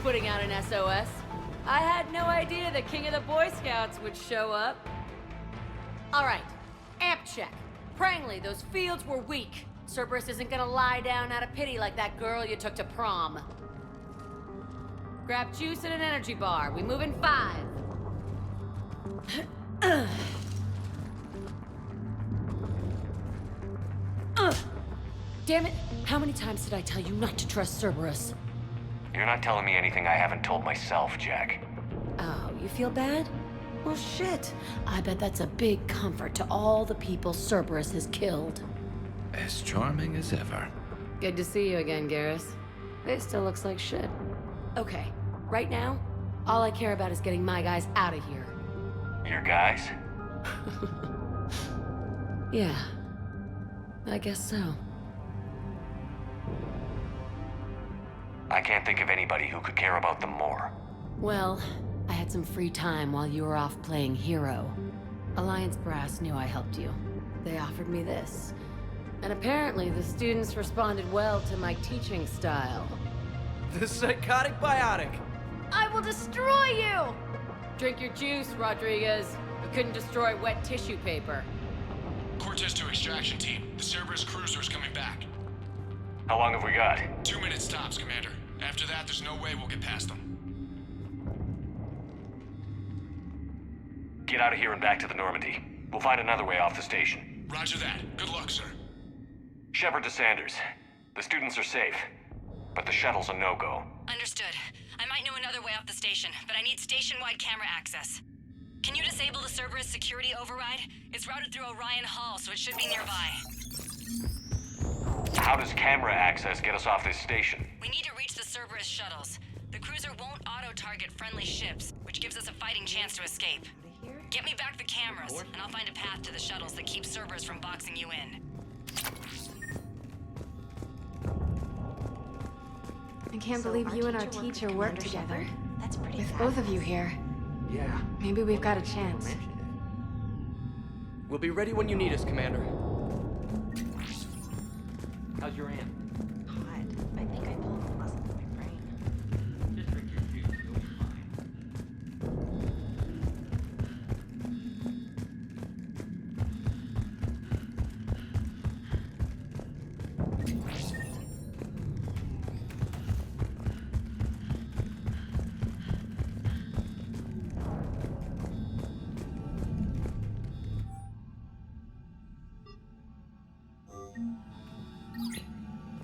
Speaker 20: Putting out an SOS. I had no idea the king of the Boy Scouts would show up. Alright, amp check. Prangley, those fields were weak. Cerberus isn't gonna lie down out of pity like that girl you took to prom. Grab juice and an energy bar. We move in 5. Damn it! How many times did I tell you not to trust Cerberus?
Speaker 12: You're not telling me anything I haven't told myself, Jack.
Speaker 20: Oh, you feel bad? Well, shit. I bet that's a big comfort to all the people Cerberus has killed.
Speaker 7: As charming as ever.
Speaker 20: Good to see you again, Garrus. It still looks like shit. Okay, right now, all I care about is getting my guys out of here.
Speaker 12: Your guys?
Speaker 20: Yeah, I guess so.
Speaker 12: I can't think of anybody who could care about them more.
Speaker 20: Well, I had some free time while you were off playing hero. Alliance Brass knew I helped you. They offered me this. And apparently the students responded well to my teaching style.
Speaker 15: The psychotic biotic!
Speaker 20: I will destroy you! Drink your juice, Rodriguez. You couldn't destroy wet tissue paper.
Speaker 17: Cortez to extraction team. The Cerberus cruiser is coming back.
Speaker 12: How long have we got?
Speaker 17: 2 minutes tops, Commander. After that, there's no way we'll get past them.
Speaker 12: Get out of here and back to the Normandy. We'll find another way off the station.
Speaker 17: Roger that. Good luck, sir.
Speaker 12: Shepard to Sanders. The students are safe, but the shuttle's a no-go.
Speaker 19: Understood. I might know another way off the station, but I need station-wide camera access. Can you disable the Cerberus security override? It's routed through Orion Hall, so it should be nearby.
Speaker 12: How does camera access get us off this station?
Speaker 19: We need to reach the Cerberus shuttles. The cruiser won't auto-target friendly ships, which gives us a fighting chance to escape. Get me back the cameras, and I'll find a path to the shuttles that keeps Cerberus from boxing you in.
Speaker 9: I can't believe you and our teacher work together.
Speaker 19: That's pretty
Speaker 9: With both of you here.
Speaker 15: Yeah.
Speaker 9: Maybe we've got a chance.
Speaker 15: We'll be ready when you need us, Commander. How's your aunt?
Speaker 19: I think I pulled the muscle in my brain.
Speaker 15: Just drink your juice, you'll be fine.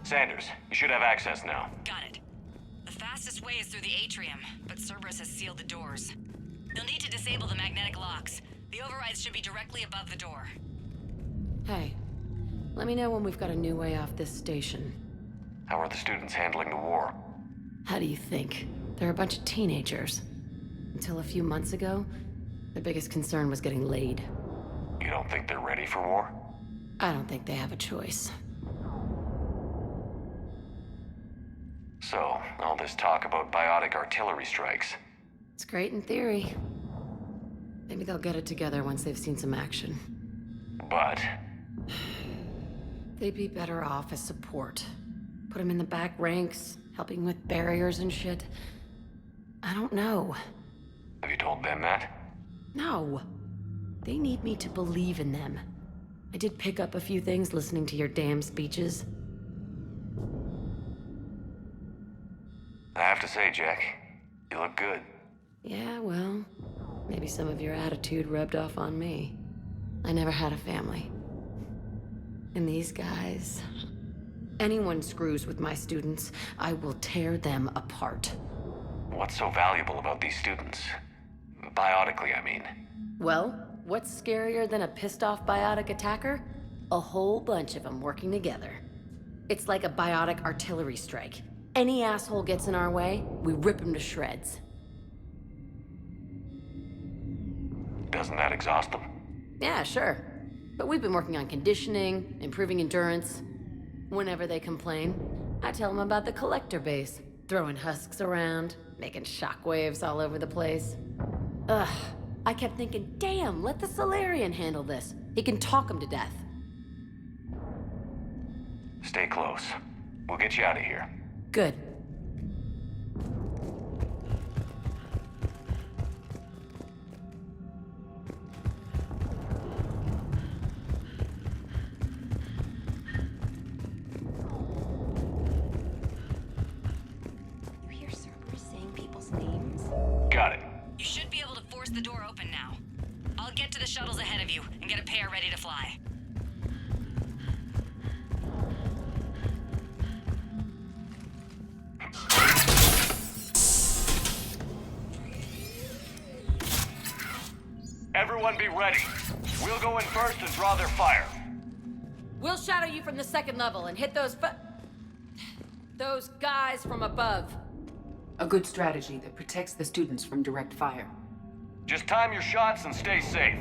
Speaker 12: Sanders, you should have access now.
Speaker 19: Got it. The fastest way is through the atrium, but Cerberus has sealed the doors. You'll need to disable the magnetic locks. The overrides should be directly above the door.
Speaker 20: Hey, let me know when we've got a new way off this station.
Speaker 12: How are the students handling the war?
Speaker 20: How do you think? They're a bunch of teenagers. Until a few months ago, their biggest concern was getting laid.
Speaker 12: You don't think they're ready for war?
Speaker 20: I don't think they have a choice.
Speaker 12: So, all this talk about biotic artillery strikes.
Speaker 20: It's great in theory. Maybe they'll get it together once they've seen some action.
Speaker 12: But
Speaker 20: they'd be better off as support. Put them in the back ranks, helping with barriers and shit. I don't know.
Speaker 12: have you told them that?
Speaker 20: No. They need me to believe in them. I did pick up a few things listening to your damn speeches.
Speaker 12: I have to say, Jack, you look good.
Speaker 20: Yeah, well, maybe some of your attitude rubbed off on me. I never had a family. And these guys... Anyone screws with my students, I will tear them apart.
Speaker 12: What's so valuable about these students? Biotically, I mean.
Speaker 20: Well, what's scarier than a pissed-off biotic attacker? A whole bunch of them working together. It's like a biotic artillery strike. Any asshole gets in our way, we rip him to shreds.
Speaker 12: Doesn't that exhaust them?
Speaker 20: Yeah, sure. But we've been working on conditioning, improving endurance. Whenever they complain, I tell them about the collector base, throwing husks around, making shockwaves all over the place. Ugh, I kept thinking, damn, let the Solarian handle this. He can talk them to death.
Speaker 12: Stay close. We'll get you out of here.
Speaker 20: Good.
Speaker 19: You hear Cerberus saying people the door open now. I'll get to the shuttles ahead of you and get a pair ready to fly.
Speaker 17: Everyone be ready. We'll go in first and draw their fire.
Speaker 20: We'll shadow you from the second level and hit those guys from above.
Speaker 5: A good strategy that protects the students from direct fire.
Speaker 17: Just time your shots and stay safe.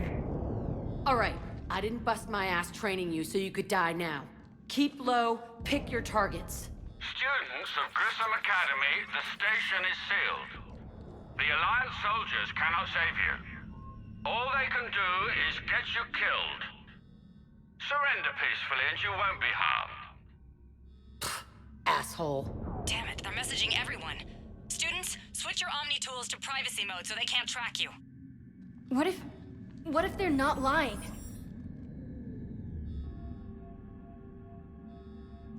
Speaker 20: All right, I didn't bust my ass training you so you could die now. Keep low, pick your targets.
Speaker 18: Students of Grissom Academy, the station is sealed. The Alliance soldiers cannot save you. All they can do is get you killed. Surrender peacefully and you won't be harmed.
Speaker 20: Asshole.
Speaker 19: Damn it, they're messaging everyone. Students, switch your Omni tools to privacy mode so they can't track you.
Speaker 21: What if they're not lying?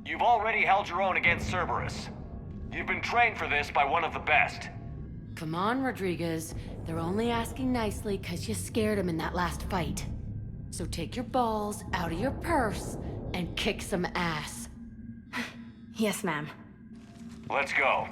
Speaker 17: You've already held your own against Cerberus. You've been trained for this by one of the best.
Speaker 20: Come on, Rodriguez. They're only asking nicely because you scared them in that last fight. So take your balls out of your purse and kick some ass.
Speaker 21: Yes, ma'am.
Speaker 17: Let's go.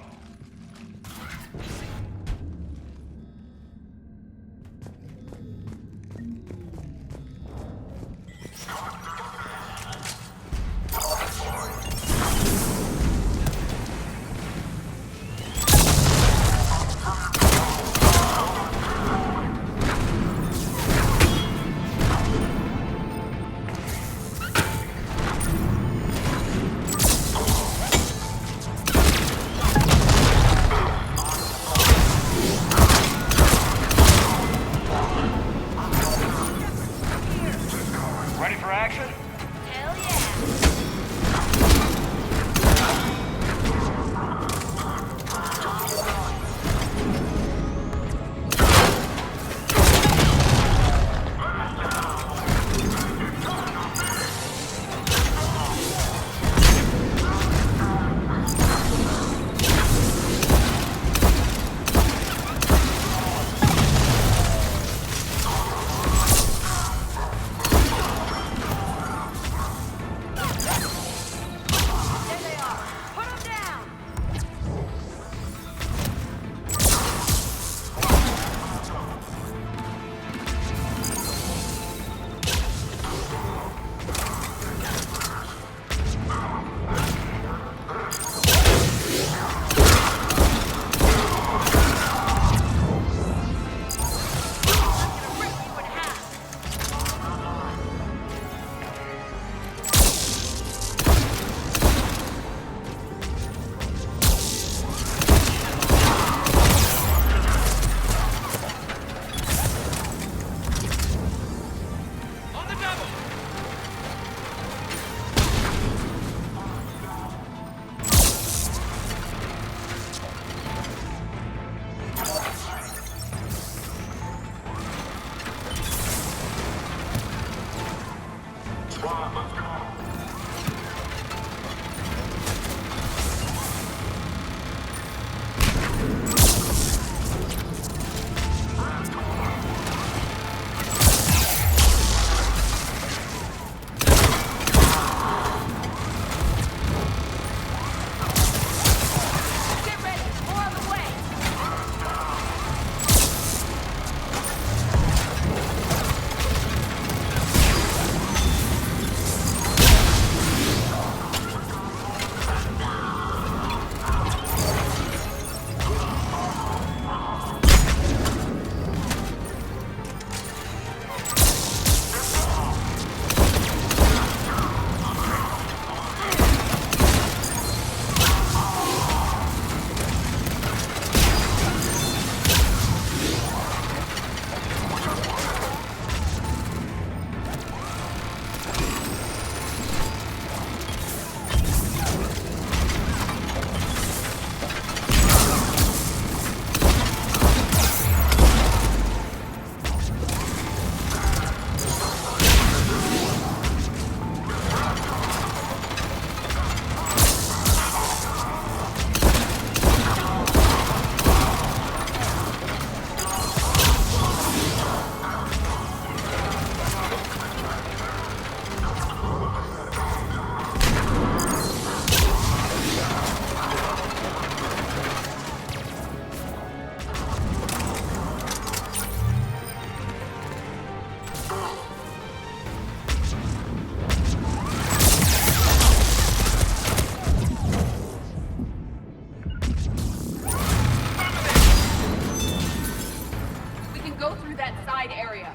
Speaker 20: area.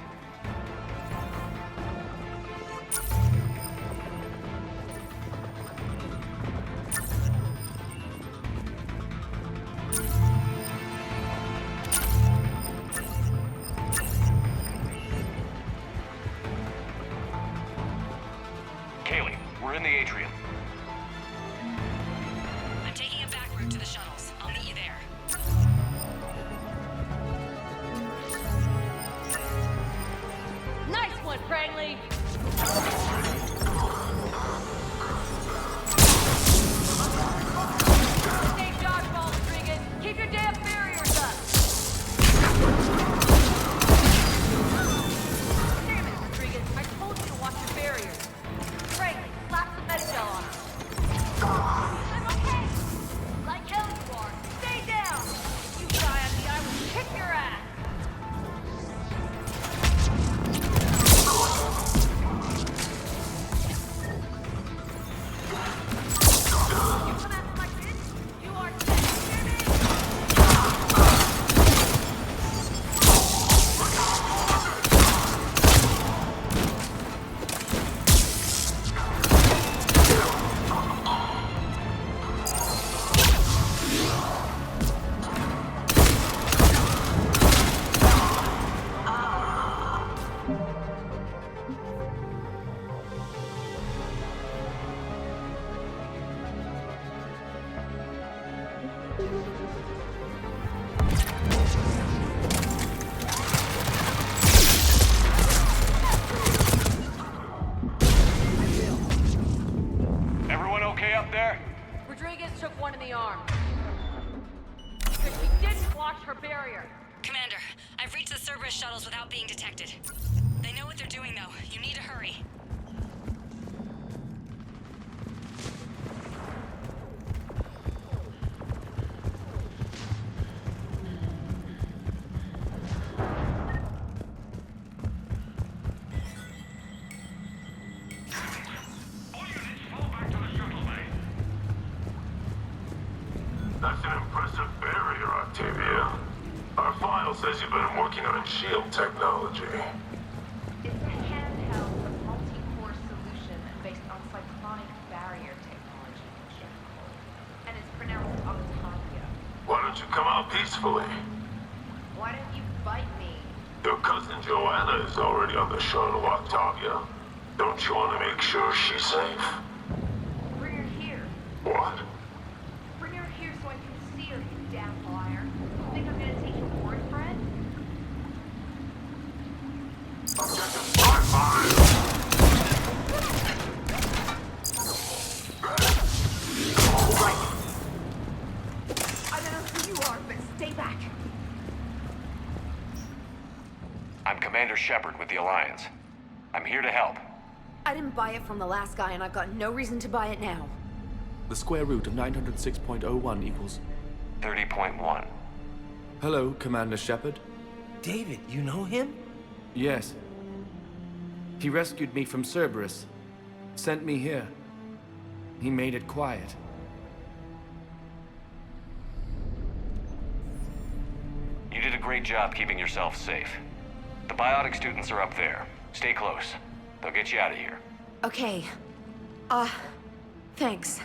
Speaker 17: Kaylee, we're in the atrium.
Speaker 19: I'm taking a back route to the shuttles. I'll meet you there.
Speaker 20: Nice one, Franklin! Stay dodgeball, Rodriguez! Keep your damn barriers up! Damn it, Rodriguez! I told you to watch your barriers! Franklin, slap some Medicel on him! I'm okay! Like hell you are! Stay down! If you try on me, I will kick your ass!
Speaker 17: Everyone okay up there?
Speaker 20: Rodriguez took one in the arm. But he didn't watch her barrier.
Speaker 19: Commander, I've reached the Cerberus shuttles without being detected. They know what they're doing, though. You need to hurry.
Speaker 18: That's an impressive barrier, Octavia. Our file says you've been working on shield technology.
Speaker 6: It's a handheld, multi-core solution based on cyclonic barrier technology, and it's pronounced Octavia.
Speaker 18: Why don't you come out peacefully?
Speaker 6: Why don't you bite me?
Speaker 18: Your cousin Joanna is already on the shuttle, Octavia. Don't you want to make sure she's safe?
Speaker 6: Bring her here.
Speaker 18: What?
Speaker 6: Bring her here so I can see her, you damn liar. You think I'm gonna take your word for it? I don't know who you are, but stay back.
Speaker 17: I'm Commander Shepard with the Alliance. I'm here to help.
Speaker 4: I didn't buy it from the last guy, and I've got no reason to buy it now.
Speaker 3: The square root of 906.01 equals...
Speaker 17: 30.1.
Speaker 3: Hello, Commander Shepard.
Speaker 22: David, you know him?
Speaker 3: Yes. He rescued me from Cerberus. Sent me here. He made it quiet.
Speaker 17: You did a great job keeping yourself safe. The biotic students are up there. Stay close. They'll get you out of here.
Speaker 4: Okay. Thanks.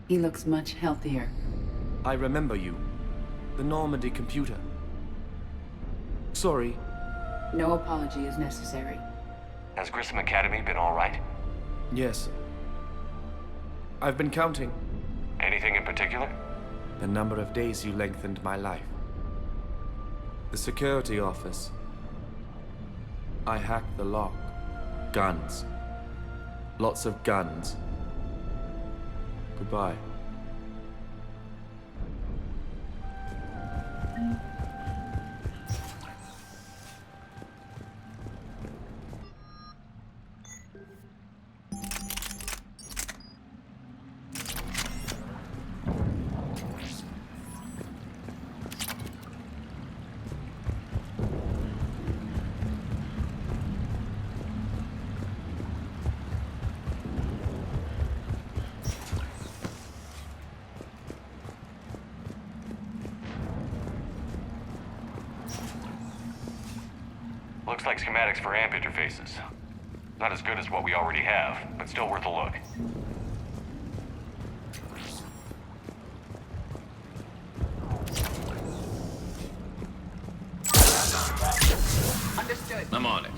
Speaker 5: He looks much healthier.
Speaker 3: I remember you. The Normandy computer. Sorry.
Speaker 5: No apology is necessary.
Speaker 17: Has Grissom Academy been all right?
Speaker 3: Yes. I've been counting.
Speaker 17: Anything in particular?
Speaker 3: The number of days you lengthened my life. The security office. I hacked the lock. Guns. Lots of guns. Goodbye.
Speaker 17: Looks like schematics for amp interfaces. Not as good as what we already have, but still worth a look.
Speaker 5: Understood.
Speaker 7: I'm on it.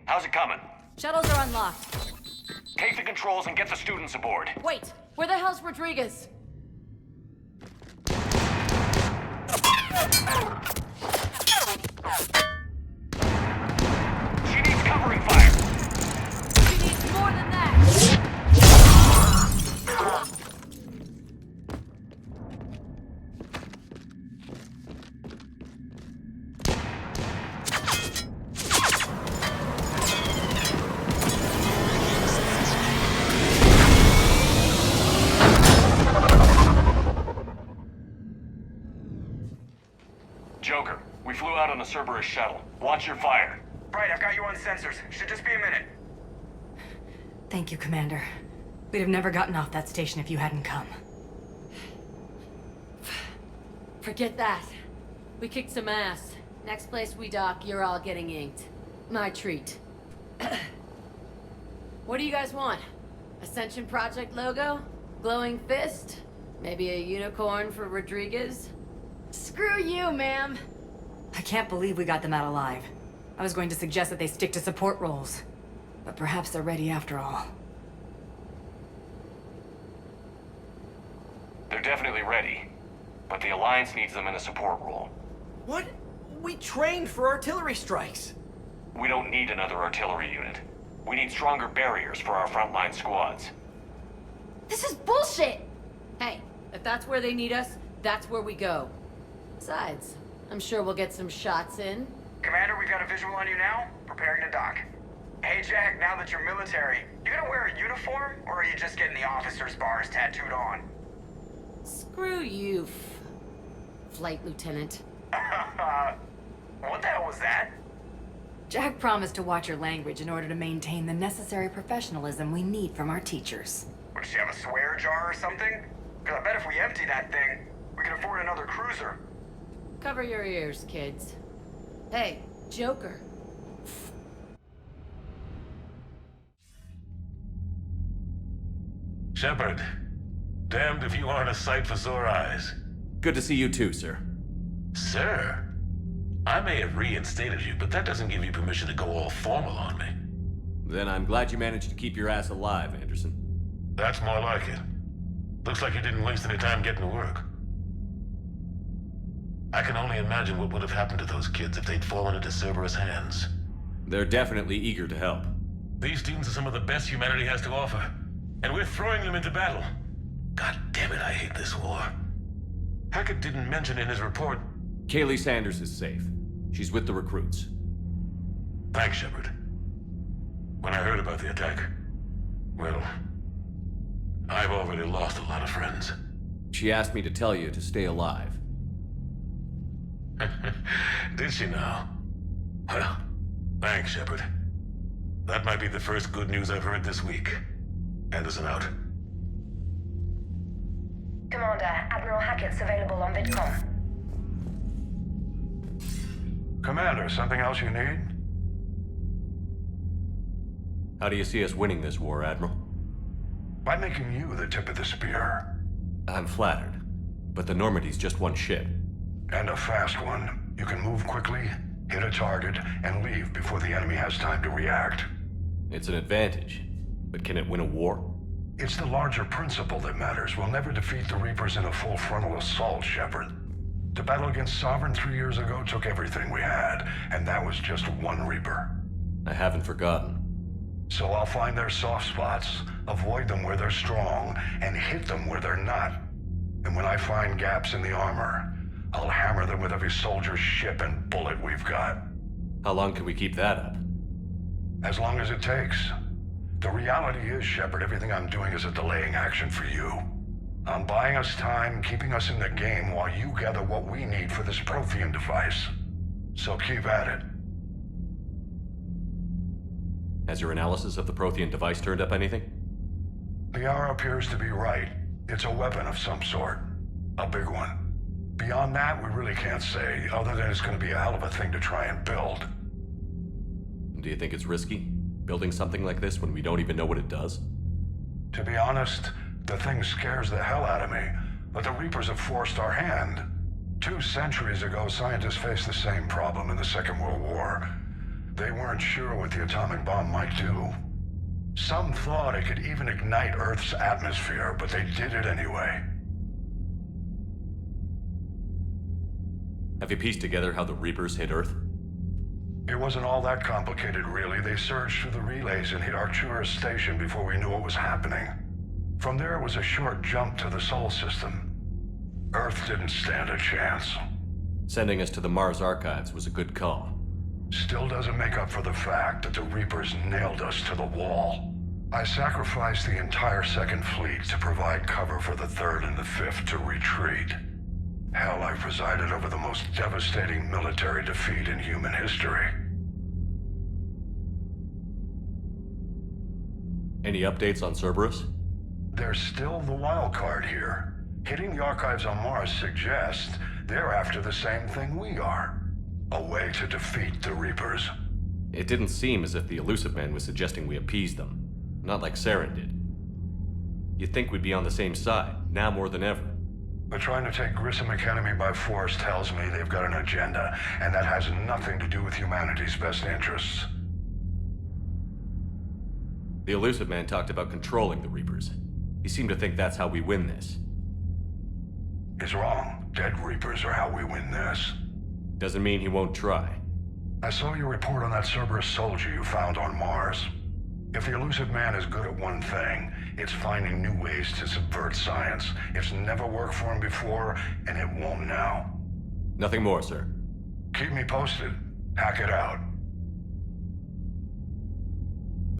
Speaker 17: How's it coming?
Speaker 20: Shuttles are unlocked.
Speaker 17: Take the controls and get the students aboard.
Speaker 20: Wait, where the hell's Rodriguez?
Speaker 17: She needs covering fire.
Speaker 20: She needs more than that.
Speaker 17: Joker, we flew out on a Cerberus shuttle. Watch your fire.
Speaker 14: Right, I've got you on sensors. Should just be a minute.
Speaker 19: Thank you, Commander. We'd have never gotten off that station if you hadn't come.
Speaker 20: Forget that. We kicked some ass. Next place we dock, you're all getting inked. My treat. What do you guys want? Ascension Project logo? Glowing fist? Maybe a unicorn for Rodriguez?
Speaker 21: Screw you, ma'am.
Speaker 19: I can't believe we got them out alive. I was going to suggest that they stick to support roles. But perhaps they're ready after all.
Speaker 17: They're definitely ready. But the Alliance needs them in a support role.
Speaker 22: What? We trained for artillery strikes.
Speaker 17: We don't need another artillery unit. We need stronger barriers for our frontline squads.
Speaker 21: This is bullshit!
Speaker 20: Hey, if that's where they need us, that's where we go. Besides, I'm sure we'll get some shots in.
Speaker 1: Commander, we've got a visual on you now. Preparing to dock. Hey Jack, now that you're military, you gonna wear a uniform, or are you just getting the officer's bars tattooed on?
Speaker 20: Screw you, Flight Lieutenant.
Speaker 1: What the hell was that?
Speaker 19: Jack promised to watch your language in order to maintain the necessary professionalism we need from our teachers.
Speaker 1: Would she have a swear jar or something? Because I bet if we empty that thing, we can afford another cruiser.
Speaker 20: Cover your ears, kids. Hey, Joker.
Speaker 18: Shepard, damned if you aren't a sight for sore eyes.
Speaker 2: Good to see you too, sir.
Speaker 18: Sir? I may have reinstated you, but that doesn't give you permission to go all formal on me.
Speaker 2: Then I'm glad you managed to keep your ass alive, Anderson.
Speaker 18: That's more like it. Looks like you didn't waste any time getting to work. I can only imagine what would have happened to those kids if they'd fallen into Cerberus' hands.
Speaker 2: They're definitely eager to help.
Speaker 18: These students are some of the best humanity has to offer, and we're throwing them into battle. God damn it, I hate this war. Hackett didn't mention in his report...
Speaker 2: Kaylee Sanders is safe. She's with the recruits.
Speaker 18: Thanks, Shepard. When I heard about the attack, well, I've already lost a lot of friends.
Speaker 2: She asked me to tell you to stay alive.
Speaker 18: Did she now? Well, thanks, Shepard. That might be the first good news I've heard this week. Anderson out.
Speaker 6: Commander, Admiral Hackett's available on VidCom.
Speaker 18: Commander, something else you need?
Speaker 2: How do you see us winning this war, Admiral?
Speaker 18: By making you the tip of the spear.
Speaker 2: I'm flattered, but the Normandy's just one ship.
Speaker 18: And a fast one. You can move quickly, hit a target, and leave before the enemy has time to react.
Speaker 2: It's an advantage, but can it win a war?
Speaker 18: It's the larger principle that matters. We'll never defeat the Reapers in a full frontal assault, Shepard. The battle against Sovereign 3 years ago took everything we had, and that was just one Reaper.
Speaker 2: I haven't forgotten.
Speaker 18: So I'll find their soft spots, avoid them where they're strong, and hit them where they're not. And when I find gaps in the armor, I'll hammer them with every soldier's ship and bullet we've got.
Speaker 2: How long can we keep that up?
Speaker 18: As long as it takes. The reality is, Shepard, everything I'm doing is a delaying action for you. I'm buying us time, keeping us in the game while you gather what we need for this Prothean device. So keep at it.
Speaker 2: Has your analysis of the Prothean device turned up anything?
Speaker 18: Liara appears to be right. It's a weapon of some sort. A big one. Beyond that, we really can't say, other than it's going to be a hell of a thing to try and build.
Speaker 2: Do you think it's risky, building something like this when we don't even know what it does?
Speaker 18: To be honest, the thing scares the hell out of me, but the Reapers have forced our hand. 2 centuries ago, scientists faced the same problem in the Second World War. They weren't sure what the atomic bomb might do. Some thought it could even ignite Earth's atmosphere, but they did it anyway.
Speaker 2: Have you pieced together how the Reapers hit Earth?
Speaker 18: It wasn't all that complicated, really. They surged through the relays and hit Arcturus Station before we knew what was happening. From there, it was a short jump to the Sol system. Earth didn't stand a chance.
Speaker 2: Sending us to the Mars archives was a good call.
Speaker 18: Still doesn't make up for the fact that the Reapers nailed us to the wall. I sacrificed the entire Second Fleet to provide cover for the Third and the Fifth to retreat. Hell, I presided over the most devastating military defeat in human history.
Speaker 2: Any updates on Cerberus?
Speaker 18: They're still the wild card here. Hitting the archives on Mars suggests they're after the same thing we are. A way to defeat the Reapers.
Speaker 2: It didn't seem as if the Elusive Man was suggesting we appease them. Not like Saren did. You'd think we'd be on the same side, now more than ever.
Speaker 18: But trying to take Grissom Academy by force tells me they've got an agenda, and that has nothing to do with humanity's best interests.
Speaker 2: The Elusive Man talked about controlling the Reapers. He seemed to think that's how we win this.
Speaker 18: He's wrong. Dead Reapers are how we win this.
Speaker 2: Doesn't mean he won't try.
Speaker 18: I saw your report on that Cerberus soldier you found on Mars. If the Elusive Man is good at one thing, it's finding new ways to subvert science. It's never worked for him before, and it won't now.
Speaker 2: Nothing more, sir.
Speaker 18: Keep me posted. Hack it out.